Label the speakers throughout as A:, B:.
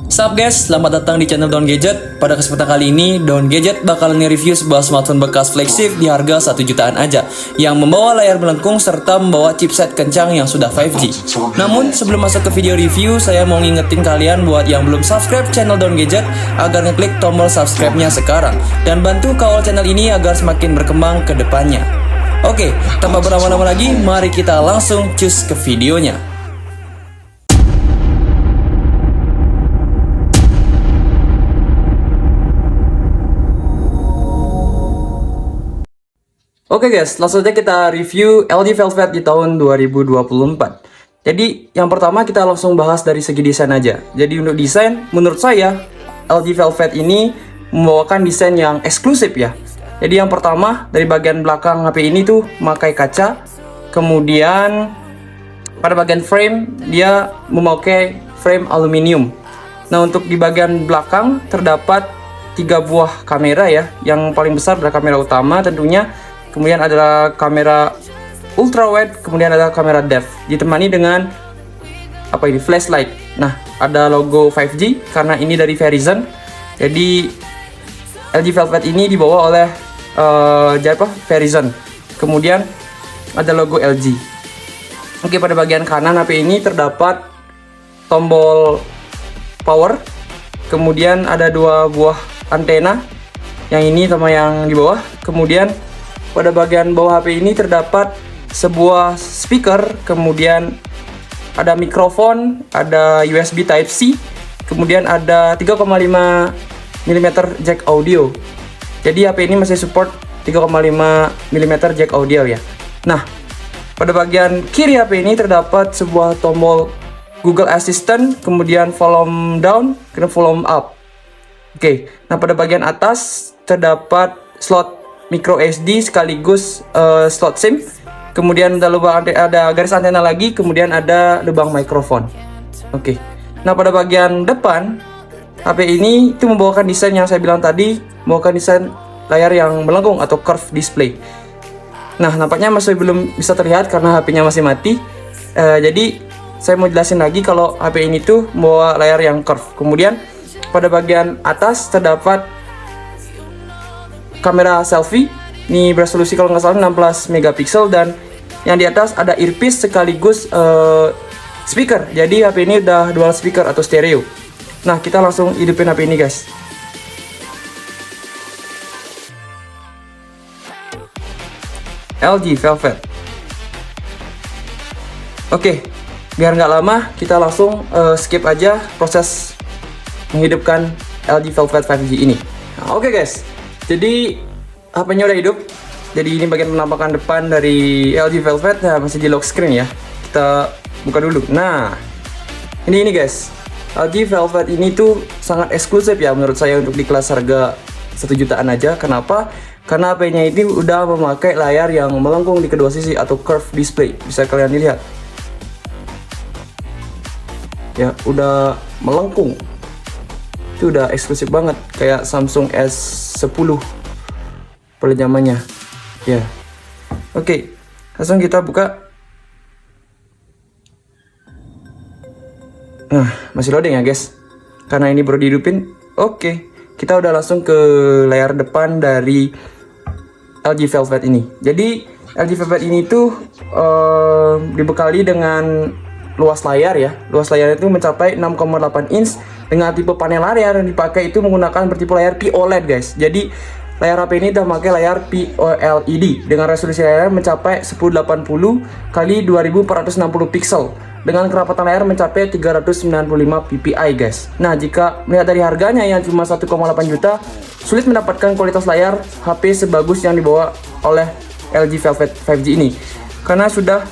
A: Sup guys, selamat datang di channel Daun Gadget. Pada kesempatan kali ini, Daun Gadget bakalan nge-review sebuah smartphone bekas flagship di harga 1 jutaan aja, yang membawa layar melengkung serta membawa chipset kencang yang sudah 5G. Namun, sebelum masuk ke video review, saya mau ngingetin kalian buat yang belum subscribe channel Daun Gadget, agar ngeklik tombol subscribe-nya sekarang, dan bantu kawal channel ini agar semakin berkembang ke depannya. Oke, tanpa berlama-lama lagi, mari kita langsung cus ke videonya. Oke guys, langsung saja kita review LG Velvet di tahun 2024. Jadi yang pertama kita langsung bahas dari segi desain aja. Jadi untuk desain, menurut saya LG Velvet ini membawakan desain yang eksklusif ya. Jadi yang pertama dari bagian belakang HP ini tuh memakai kaca. Kemudian pada bagian frame dia memakai frame aluminium. Nah untuk di bagian belakang terdapat 3 buah kamera ya. Yang paling besar adalah kamera utama tentunya. Kemudian adalah kamera ultra wide, kemudian ada kamera depth, ditemani dengan flashlight. Nah, ada logo 5G karena ini dari Verizon. Jadi LG Velvet ini dibawa oleh Verizon. Kemudian ada logo LG. Oke, pada bagian kanan HP ini terdapat tombol power. Kemudian ada 2 buah antena, yang ini sama yang di bawah. Kemudian pada bagian bawah HP ini terdapat sebuah speaker, kemudian ada mikrofon, ada USB Type-C, kemudian ada 3,5 mm jack audio. Jadi HP ini masih support 3,5 mm jack audio ya. Nah, pada bagian kiri HP ini terdapat sebuah tombol Google Assistant, kemudian volume down, kemudian volume up. Oke, nah pada bagian atas terdapat slot micro SD sekaligus slot SIM. Kemudian ada garis antena lagi, kemudian ada lubang mikrofon. Oke. Nah, pada bagian depan HP ini itu membawakan desain yang saya bilang tadi, membawakan desain layar yang melengkung atau curve display. Nah, nampaknya masih belum bisa terlihat karena HP-nya masih mati. Jadi saya mau jelasin lagi kalau HP ini tuh membawa layar yang curve. Kemudian pada bagian atas terdapat kamera selfie, ini beresolusi kalau nggak salah 16 megapiksel, dan yang di atas ada earpiece sekaligus speaker. Jadi HP ini udah dual speaker atau stereo. Nah, kita langsung hidupin HP ini guys. LG Velvet. Oke, biar nggak lama kita langsung skip aja proses menghidupkan LG Velvet 5G ini. Nah, oke guys. Jadi HP-nya udah hidup. Jadi ini bagian penampakan depan dari LG Velvet. Nah, masih di lock screen ya. Kita buka dulu. Nah, ini guys. LG Velvet ini tuh sangat eksklusif ya menurut saya untuk di kelas harga 1 jutaan aja. Kenapa? Karena HP-nya ini udah memakai layar yang melengkung di kedua sisi atau curve display. Bisa kalian lihat. Ya, udah melengkung. Itu udah eksklusif banget, kayak Samsung S10 pada zamannya ya. Oke, langsung kita buka. Nah, masih loading ya guys, karena ini baru dihidupin. Oke, kita udah langsung ke layar depan dari LG Velvet ini. Jadi LG Velvet ini tuh dibekali dengan luas layar ya. Luas layar itu mencapai 6,8 inch dengan tipe panel layar yang dipakai itu menggunakan bertipe layar POLED guys. Jadi layar HP ini udah memakai layar POLED dengan resolusi layar mencapai 1080 x 2460 pixel dengan kerapatan layar mencapai 395 ppi guys. Nah, jika melihat dari harganya yang cuma 1,8 juta, sulit mendapatkan kualitas layar HP sebagus yang dibawa oleh LG Velvet 5G ini, karena sudah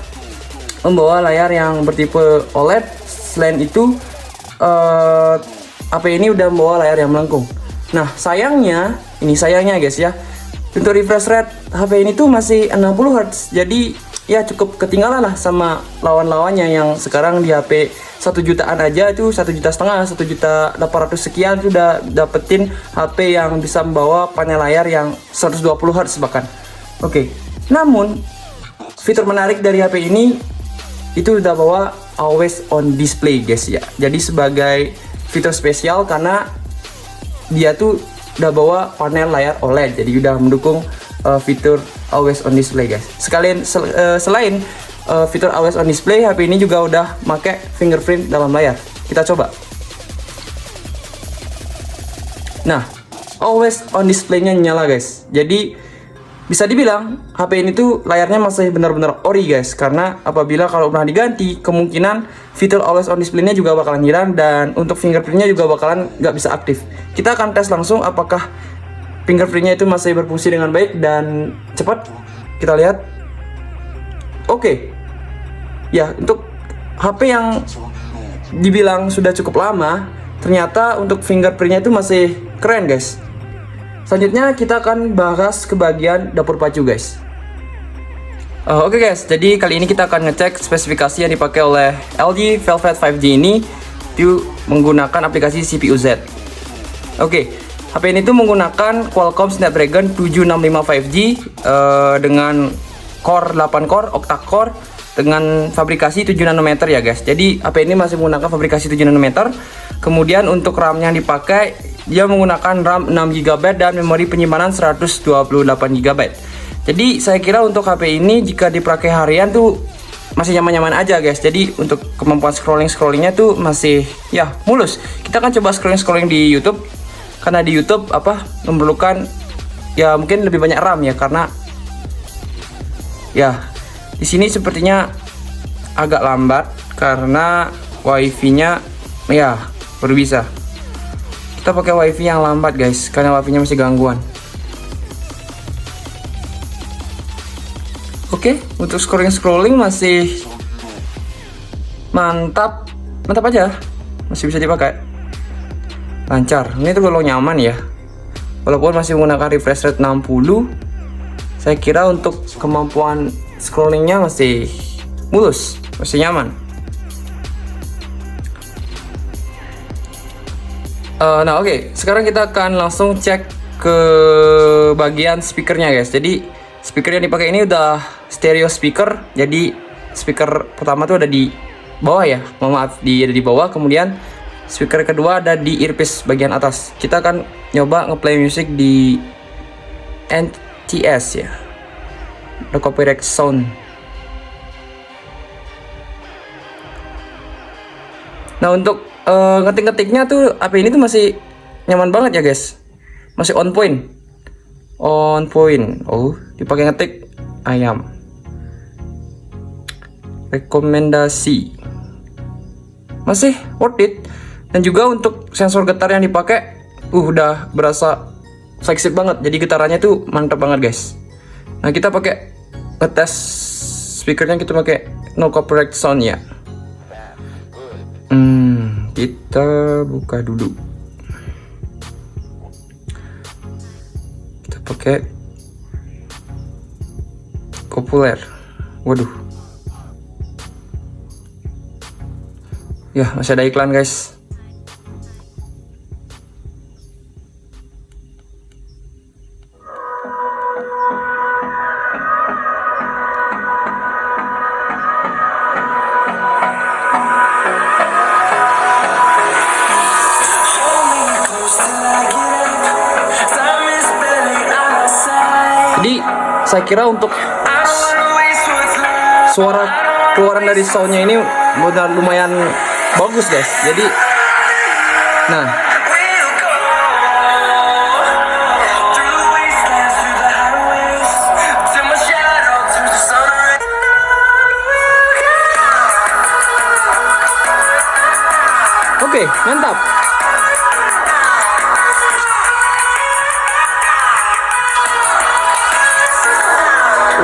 A: membawa layar yang bertipe OLED. Selain itu HP ini udah membawa layar yang melengkung. Nah, sayangnya guys ya, untuk refresh rate HP ini tuh masih 60 Hz. Jadi ya cukup ketinggalan lah sama lawan-lawannya yang sekarang di HP 1 jutaan aja itu 1,5 juta, 1.800.000 sekian sudah dapetin HP yang bisa membawa panel layar yang 120 Hz bahkan. Oke. Namun fitur menarik dari HP ini itu udah bawa always on display guys ya. Jadi sebagai fitur spesial karena dia tuh udah bawa panel layar OLED, jadi udah mendukung fitur always on display guys. Selain fitur always on display, HP ini juga udah pakai fingerprint dalam layar. Kita coba. Nah, always on display-nya nyala guys. Jadi bisa dibilang HP ini tuh layarnya masih benar-benar ori guys, karena apabila kalau pernah diganti, kemungkinan fitur always on display-nya juga bakalan hilang, dan untuk fingerprint-nya juga bakalan nggak bisa aktif. Kita akan tes langsung apakah fingerprint-nya itu masih berfungsi dengan baik dan cepat. Kita lihat. Oke. Ya, untuk HP yang dibilang sudah cukup lama, ternyata untuk fingerprint-nya itu masih keren guys. Selanjutnya kita akan bahas ke bagian dapur pacu guys. Oke guys, jadi kali ini kita akan ngecek spesifikasi yang dipakai oleh LG Velvet 5G ini itu menggunakan aplikasi CPU Z. Oke, HP ini tuh menggunakan Qualcomm Snapdragon 765 5G dengan core 8 core, octa-core dengan fabrikasi 7 nanometer ya guys. Jadi HP ini masih menggunakan fabrikasi 7 nanometer. Kemudian untuk RAM yang dipakai, dia menggunakan RAM 6GB dan memori penyimpanan 128GB. Jadi saya kira untuk HP ini jika dipakai harian tuh masih nyaman-nyaman aja guys. Jadi untuk kemampuan scrollingnya tuh masih ya mulus. Kita akan coba scrolling di YouTube, karena di YouTube memerlukan ya mungkin lebih banyak RAM ya, karena ya di sini sepertinya agak lambat karena wifi-nya ya baru bisa. Kita pakai wifi yang lambat guys, karena wifi-nya masih gangguan. Oke, untuk scrolling masih mantap aja, masih bisa dipakai, lancar. Ini tergolong nyaman ya, walaupun masih menggunakan refresh rate 60. Saya kira untuk kemampuan scrollingnya masih mulus, masih nyaman. Nah oke, sekarang kita akan langsung cek ke bagian speakernya guys. Jadi speaker yang dipakai ini udah stereo speaker. Jadi speaker pertama tuh ada di bawah ya, maaf ada di bawah. Kemudian speaker kedua ada di earpiece bagian atas. Kita akan nyoba ngeplay music di NTS ya, the copyright sound. Nah untuk ngetik-ngetiknya tuh HP ini tuh masih nyaman banget ya guys, masih on point. Oh, dipakai ngetik ayam. Rekomendasi masih worth it. Dan juga untuk sensor getar yang dipakai udah berasa flagship banget. Jadi getarannya tuh mantap banget guys. Nah kita pakai ngetes speakernya, kita pakai no copyright sound ya. Kita buka dulu. Kita pakai populer. Waduh. Ya, masih ada iklan guys. Jadi saya kira untuk suara keluaran dari soundnya ini benar lumayan bagus guys. Jadi nah oke, mantap.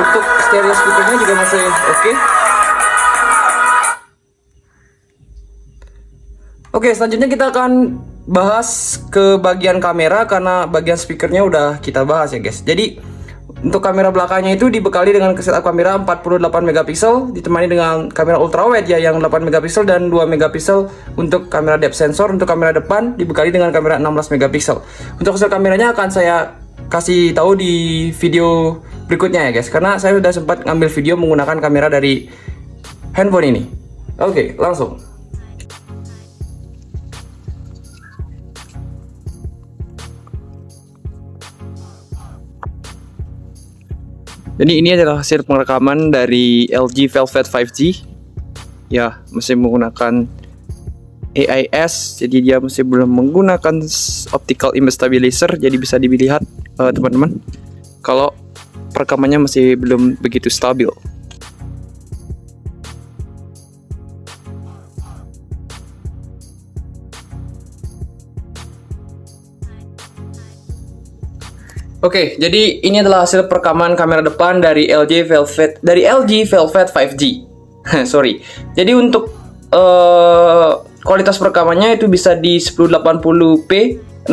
A: Untuk stereo speakernya juga masih oke. Oke, selanjutnya kita akan bahas ke bagian kamera, karena bagian speakernya udah kita bahas ya guys. Jadi untuk kamera belakangnya itu dibekali dengan setup kamera 48 megapiksel ditemani dengan kamera ultrawide ya yang 8 megapiksel dan 2 megapiksel untuk kamera depth sensor. Untuk kamera depan dibekali dengan kamera 16 megapiksel. Untuk hasil kameranya akan saya kasih tahu di video berikutnya ya guys, karena saya sudah sempat ngambil video menggunakan kamera dari handphone ini. Oke, langsung. Jadi ini adalah hasil pengerekaman dari LG Velvet 5G. Ya, masih menggunakan AIS, jadi dia masih belum menggunakan optical image stabilizer, jadi bisa dilihat teman-teman kalau perekamannya masih belum begitu stabil. Oke, jadi ini adalah hasil perekaman kamera depan dari LG Velvet 5G. Sorry. Jadi untuk kualitas perekamannya itu bisa di 1080p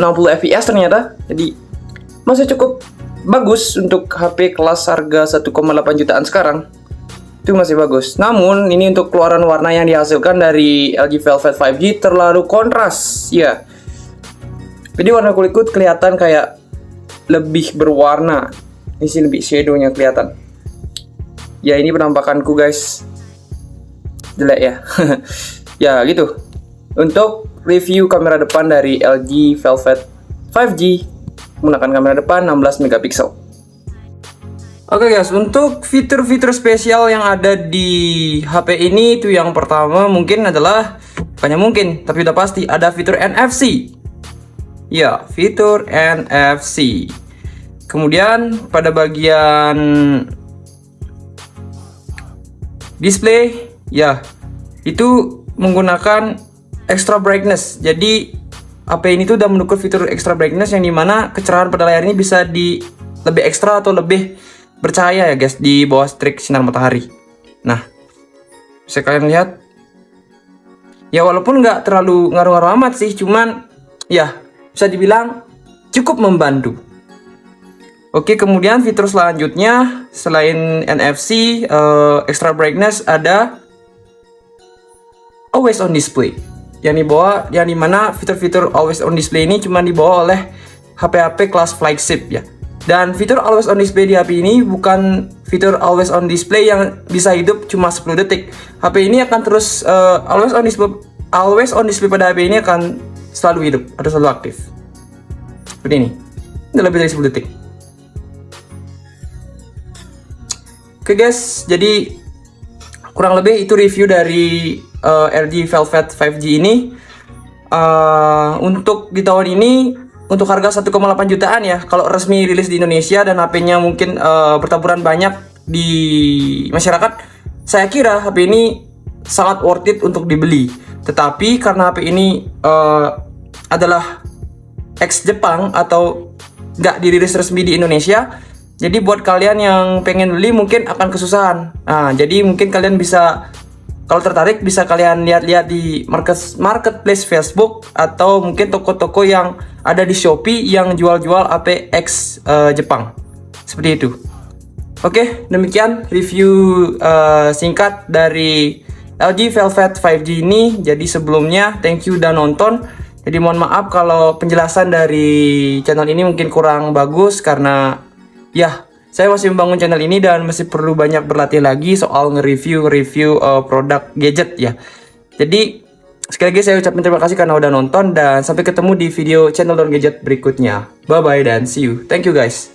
A: 60 fps ternyata. Jadi masih cukup bagus untuk HP kelas harga 1,8 jutaan sekarang. Itu masih bagus. Namun ini untuk keluaran warna yang dihasilkan dari LG Velvet 5G terlalu kontras, ya. Jadi warna kulitku kelihatan kayak lebih berwarna. Ini sih lebih shadownya kelihatan. Ya, ini penampakanku guys. Jelek ya. Ya gitu. Untuk review kamera depan dari LG Velvet 5G menggunakan kamera depan 16 megapiksel. Oke guys, untuk fitur-fitur spesial yang ada di HP ini itu yang pertama mungkin adalah, bukannya mungkin, tapi udah pasti ada fitur NFC. Ya, fitur NFC. Kemudian pada bagian display, ya, itu menggunakan extra brightness. Jadi HP ini tuh udah mendukung fitur extra brightness yang dimana kecerahan pada layar ini bisa lebih ekstra atau lebih bercahaya ya guys di bawah terik sinar matahari. Nah, bisa kalian lihat. Ya walaupun nggak terlalu ngaruh-ngaruh amat sih, cuman ya bisa dibilang cukup membantu. Oke, kemudian fitur selanjutnya selain NFC, extra brightness, ada always on display. Yang dimana fitur-fitur always on display ini cuma dibawa oleh HP-HP kelas flagship ya. Dan fitur always on display di HP ini bukan fitur always on display yang bisa hidup cuma 10 detik. HP ini akan terus always on display pada HP ini akan selalu hidup atau selalu aktif. Seperti ini. Ini lebih dari 10 detik. Oke guys, jadi kurang lebih itu review dari LG Velvet 5G ini. Untuk di tahun ini untuk harga 1,8 jutaan ya, kalau resmi rilis di Indonesia dan HP-nya mungkin bertaburan banyak di masyarakat, saya kira HP ini sangat worth it untuk dibeli. Tetapi karena HP ini adalah ex Jepang atau nggak dirilis resmi di Indonesia, jadi buat kalian yang pengen beli mungkin akan kesusahan. Nah, jadi mungkin kalian bisa, kalau tertarik bisa kalian lihat-lihat di marketplace Facebook atau mungkin toko-toko yang ada di Shopee yang jual-jual HP X Jepang. Seperti itu. Oke, demikian review singkat dari LG Velvet 5G ini. Jadi sebelumnya thank you udah nonton. Jadi mohon maaf kalau penjelasan dari channel ini mungkin kurang bagus karena ya, saya masih membangun channel ini dan masih perlu banyak berlatih lagi soal nge-review produk gadget ya. Jadi sekali lagi saya ucapkan terima kasih karena udah nonton dan sampai ketemu di video channel Don Gadget berikutnya. Bye bye dan see you. Thank you guys.